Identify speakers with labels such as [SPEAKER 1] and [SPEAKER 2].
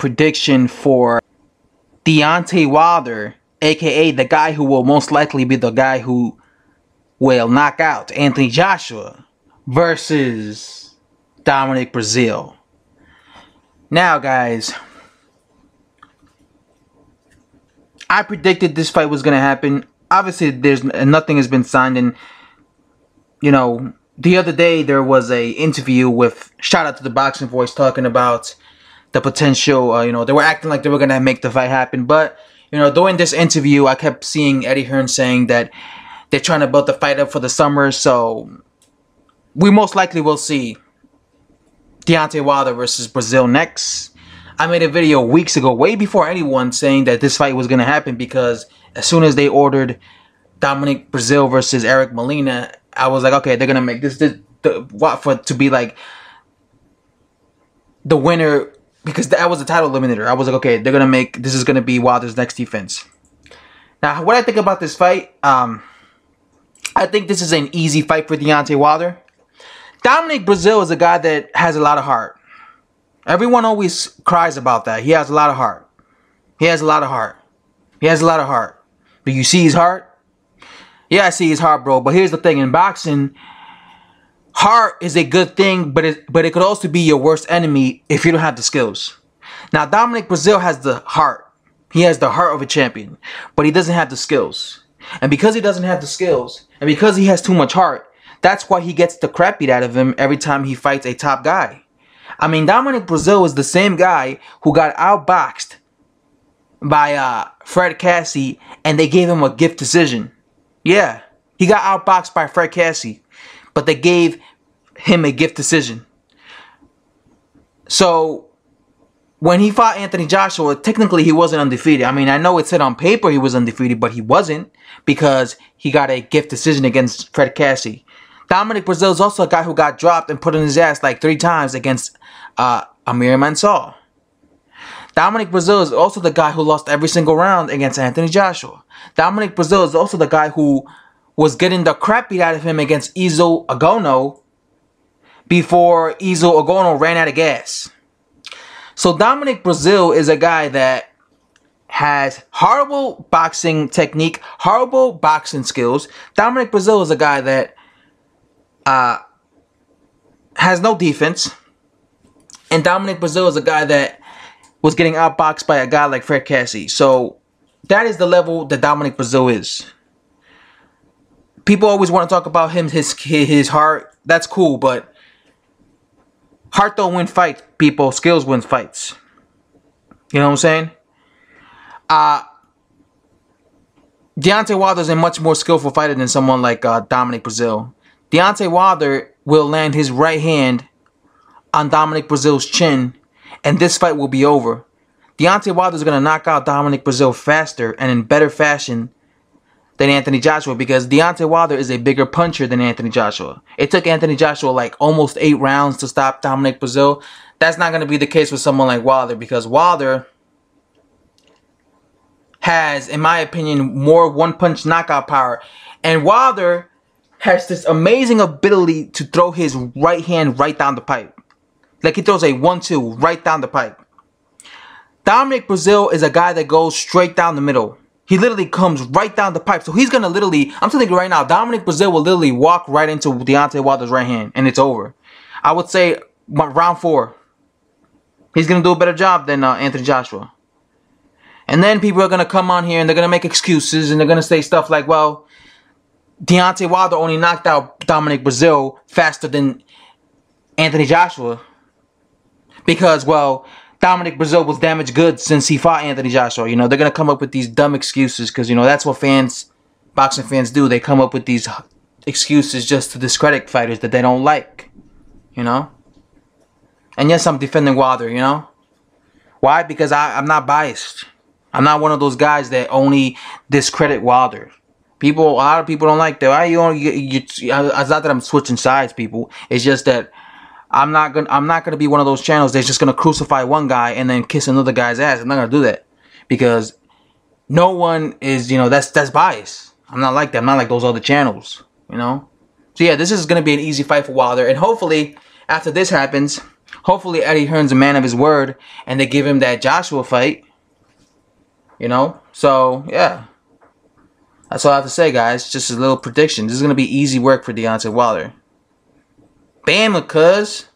[SPEAKER 1] prediction for Deontay Wilder, aka the guy who will most likely be the guy who will knock out Anthony Joshua, versus Dominic Breazeale. Now, guys, I predicted this fight was going to happen. Obviously, nothing has been signed, and you know, the other day there was a interview with, shout out to the Boxing Voice, talking about the potential. You know, they were acting like they were going to make the fight happen, but you know, during this interview, I kept seeing Eddie Hearn saying that they're trying to build the fight up for the summer, so we most likely will see Deontay Wilder versus Breazeale next. I made a video weeks ago, way before anyone, saying that this fight was going to happen, because as soon as they ordered Dominic Breazeale versus Eric Molina, I was like, okay, they're going to make this to be like the winner, because that was the title eliminator. I was like, okay, they're going to make, this is going to be Wilder's next defense. Now, what I think about this fight, I think this is an easy fight for Deontay Wilder. Dominic Breazeale is a guy that has a lot of heart. Everyone always cries about that. He has a lot of heart. He has a lot of heart. He has a lot of heart. Do you see his heart? Yeah, I see his heart, bro. But here's the thing. In boxing, heart is a good thing, but it could also be your worst enemy if you don't have the skills. Now, Dominic Breazeale has the heart. He has the heart of a champion, but he doesn't have the skills. And because he doesn't have the skills, and because he has too much heart, that's why he gets the crap beat out of him every time he fights a top guy. I mean, Dominic Breazeale is the same guy who got outboxed by Fred Cassie, and they gave him a gift decision. Yeah, he got outboxed by Fred Cassie, but they gave him a gift decision. So, when he fought Anthony Joshua, technically he wasn't undefeated. I mean, I know it said on paper he was undefeated, but he wasn't, because he got a gift decision against Fred Cassie. Dominic Breazeale is also a guy who got dropped and put in his ass like 3 times against Amir Mansour. Dominic Breazeale is also the guy who lost every single round against Anthony Joshua. Dominic Breazeale is also the guy who was getting the crap beat out of him against Izo Ogono before Izo Ogono ran out of gas. So Dominic Breazeale is a guy that has horrible boxing technique, horrible boxing skills. Dominic Breazeale is a guy that has no defense. And Dominic Breazeale is a guy that was getting outboxed by a guy like Fred Cassie. So that is the level that Dominic Breazeale is. People always want to talk about him, his heart. That's cool, but heart don't win fights, people. Skills win fights. You know what I'm saying? Deontay Wilder is a much more skillful fighter than someone like Dominic Breazeale. Deontay Wilder will land his right hand on Dominic Breazeale's chin, and this fight will be over. Deontay Wilder is going to knock out Dominic Breazeale faster and in better fashion than Anthony Joshua, because Deontay Wilder is a bigger puncher than Anthony Joshua. It took Anthony Joshua like almost 8 rounds to stop Dominic Breazeale. That's not going to be the case with someone like Wilder, because Wilder has, in my opinion, more one-punch knockout power. And Wilder has this amazing ability to throw his right hand right down the pipe. Like he throws a 1-2 right down the pipe. Dominic Breazeale is a guy that goes straight down the middle. He literally comes right down the pipe. So he's going to literally, I'm telling you right now, Dominic Breazeale will literally walk right into Deontay Wilder's right hand, and it's over. I would say round 4. He's going to do a better job than Anthony Joshua. And then people are going to come on here and they're going to make excuses, and they're going to say stuff like, well, Deontay Wilder only knocked out Dominic Breazeale faster than Anthony Joshua because, well, Dominic Breazeale was damaged goods since he fought Anthony Joshua. You know, they're going to come up with these dumb excuses because, you know, that's what boxing fans do. They come up with these excuses just to discredit fighters that they don't like, you know. And yes, I'm defending Wilder, you know. Why? Because I'm not biased. I'm not one of those guys that only discredit Wilder. A lot of people don't like that. Why it's not that I'm switching sides, people. It's just that I'm not gonna be one of those channels that's just gonna crucify one guy and then kiss another guy's ass. I'm not gonna do that, because no one is, you know, that's bias. I'm not like that. I'm not like those other channels, you know. So yeah, this is gonna be an easy fight for Wilder, and hopefully after this happens, Hopefully Eddie Hearn's a man of his word and they give him that Joshua fight. You know? So, yeah. That's all I have to say, guys. Just a little prediction. This is going to be easy work for Deontay Wilder. Bam, cuz.